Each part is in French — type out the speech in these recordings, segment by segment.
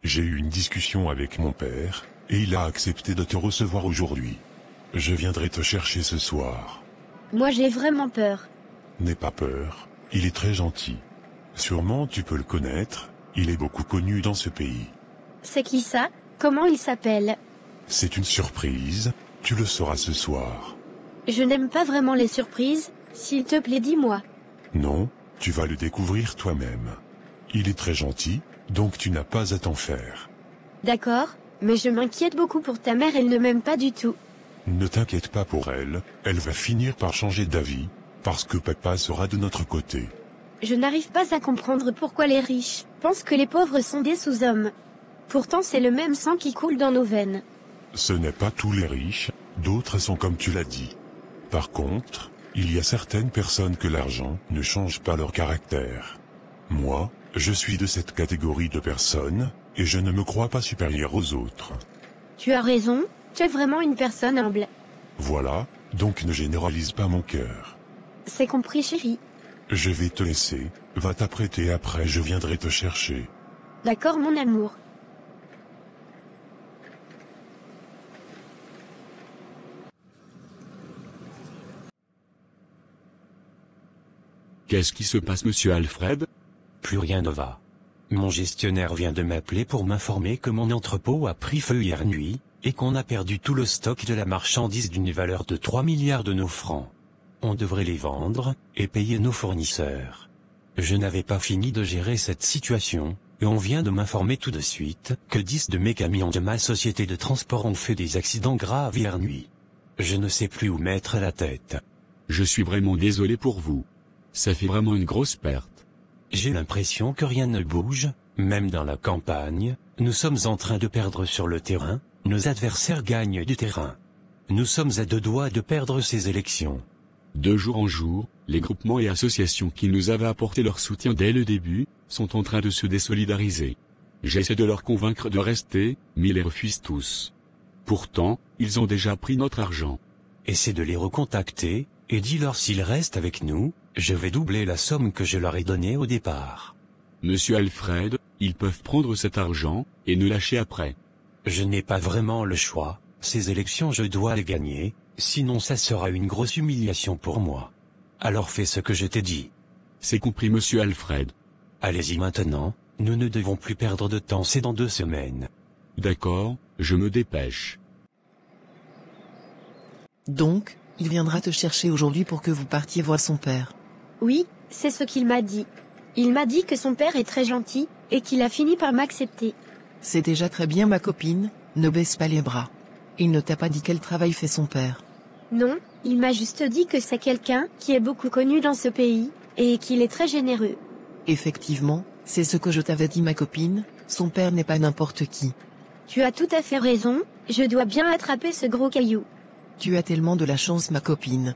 J'ai eu une discussion avec mon père, et il a accepté de te recevoir aujourd'hui. Je viendrai te chercher ce soir. Moi j'ai vraiment peur. N'aie pas peur, il est très gentil. Sûrement tu peux le connaître, il est beaucoup connu dans ce pays. C'est qui ça? Comment il s'appelle? C'est une surprise, tu le sauras ce soir. Je n'aime pas vraiment les surprises, s'il te plaît dis-moi. Non, tu vas le découvrir toi-même. Il est très gentil, donc tu n'as pas à t'en faire. D'accord, mais je m'inquiète beaucoup pour ta mère, elle ne m'aime pas du tout. Ne t'inquiète pas pour elle, elle va finir par changer d'avis, parce que papa sera de notre côté. Je n'arrive pas à comprendre pourquoi les riches pensent que les pauvres sont des sous-hommes. Pourtant c'est le même sang qui coule dans nos veines. Ce n'est pas tous les riches, d'autres sont comme tu l'as dit. Par contre, il y a certaines personnes que l'argent ne change pas leur caractère. Moi, je suis de cette catégorie de personnes, et je ne me crois pas supérieur aux autres. Tu as raison, tu es vraiment une personne humble. Voilà, donc ne généralise pas mon cœur. C'est compris chérie. Je vais te laisser, va t'apprêter après je viendrai te chercher. D'accord mon amour. Qu'est-ce qui se passe, monsieur Alfred? Plus rien ne va. Mon gestionnaire vient de m'appeler pour m'informer que mon entrepôt a pris feu hier nuit, et qu'on a perdu tout le stock de la marchandise d'une valeur de 3 milliards de nos francs. On devrait les vendre, et payer nos fournisseurs. Je n'avais pas fini de gérer cette situation, et on vient de m'informer tout de suite que 10 de mes camions de ma société de transport ont fait des accidents graves hier nuit. Je ne sais plus où mettre la tête. Je suis vraiment désolé pour vous. Ça fait vraiment une grosse perte. J'ai l'impression que rien ne bouge, même dans la campagne, nous sommes en train de perdre sur le terrain, nos adversaires gagnent du terrain. Nous sommes à 2 doigts de perdre ces élections. De jour en jour, les groupements et associations qui nous avaient apporté leur soutien dès le début, sont en train de se désolidariser. J'essaie de leur convaincre de rester, mais ils les refusent tous. Pourtant, ils ont déjà pris notre argent. Essaie de les recontacter, et dis-leur s'ils restent avec nous, je vais doubler la somme que je leur ai donnée au départ. Monsieur Alfred, ils peuvent prendre cet argent, et nous lâcher après. Je n'ai pas vraiment le choix, ces élections je dois les gagner, sinon ça sera une grosse humiliation pour moi. Alors fais ce que je t'ai dit. C'est compris, monsieur Alfred. Allez-y maintenant, nous ne devons plus perdre de temps, c'est dans 2 semaines. D'accord, je me dépêche. Donc, il viendra te chercher aujourd'hui pour que vous partiez voir son père. Oui, c'est ce qu'il m'a dit. Il m'a dit que son père est très gentil, et qu'il a fini par m'accepter. C'est déjà très bien ma copine, ne baisse pas les bras. Il ne t'a pas dit quel travail fait son père? Non, il m'a juste dit que c'est quelqu'un qui est beaucoup connu dans ce pays, et qu'il est très généreux. Effectivement, c'est ce que je t'avais dit ma copine, son père n'est pas n'importe qui. Tu as tout à fait raison, je dois bien attraper ce gros caillou. Tu as tellement de la chance ma copine.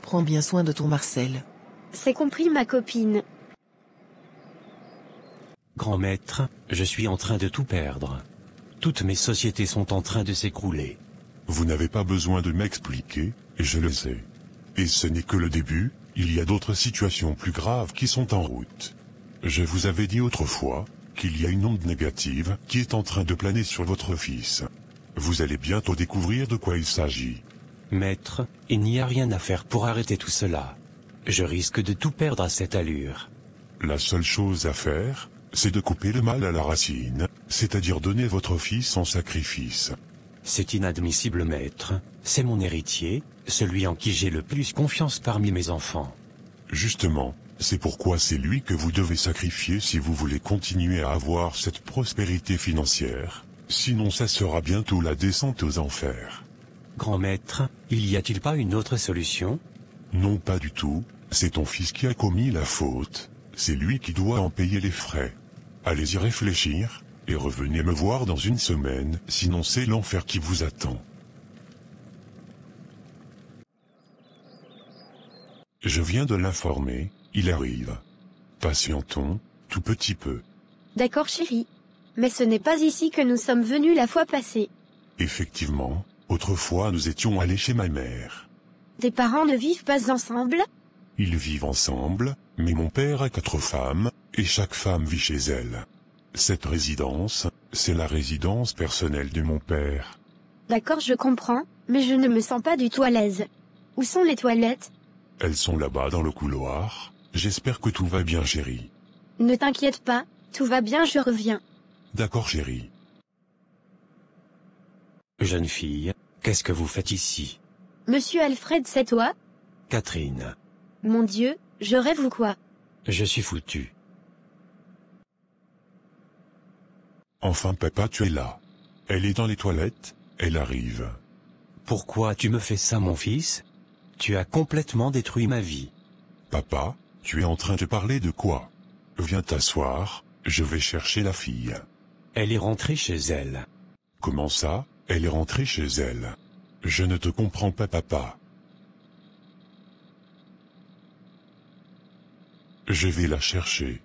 Prends bien soin de ton Marcel. C'est compris ma copine. Grand maître, je suis en train de tout perdre. Toutes mes sociétés sont en train de s'écrouler. Vous n'avez pas besoin de m'expliquer, et je le sais. Et ce n'est que le début, il y a d'autres situations plus graves qui sont en route. Je vous avais dit autrefois, qu'il y a une onde négative qui est en train de planer sur votre fils. Vous allez bientôt découvrir de quoi il s'agit. Maître, il n'y a rien à faire pour arrêter tout cela. Je risque de tout perdre à cette allure. La seule chose à faire, c'est de couper le mal à la racine, c'est-à-dire donner votre fils en sacrifice. C'est inadmissible maître, c'est mon héritier, celui en qui j'ai le plus confiance parmi mes enfants. Justement, c'est pourquoi c'est lui que vous devez sacrifier si vous voulez continuer à avoir cette prospérité financière, sinon ça sera bientôt la descente aux enfers. Grand maître, il y a-t-il pas une autre solution? Non pas du tout, c'est ton fils qui a commis la faute, c'est lui qui doit en payer les frais. Allez y réfléchir, et revenez me voir dans 1 semaine, sinon c'est l'enfer qui vous attend. Je viens de l'informer, il arrive. Patientons, tout petit peu. D'accord chérie. Mais ce n'est pas ici que nous sommes venus la fois passée. Effectivement, autrefois nous étions allés chez ma mère. Tes parents ne vivent pas ensemble? Ils vivent ensemble, mais mon père a 4 femmes, et chaque femme vit chez elle. Cette résidence, C'est la résidence personnelle de mon père. D'accord, je comprends, mais je ne me sens pas du tout à l'aise. Où sont les toilettes? Elles sont là-bas dans le couloir. J'espère que tout va bien, chérie. Ne t'inquiète pas, tout va bien, je reviens. D'accord, chérie. Jeune fille, qu'est-ce que vous faites ici? Monsieur Alfred, c'est toi? Catherine. Mon Dieu, je rêve ou quoi? Je suis foutu. Enfin, papa, tu es là. Elle est dans les toilettes, elle arrive. Pourquoi tu me fais ça, mon fils? Tu as complètement détruit ma vie. Papa, tu es en train de parler de quoi? Viens t'asseoir, je vais chercher la fille. Elle est rentrée chez elle. Comment ça, elle est rentrée chez elle? Je ne te comprends pas, papa. Je vais la chercher.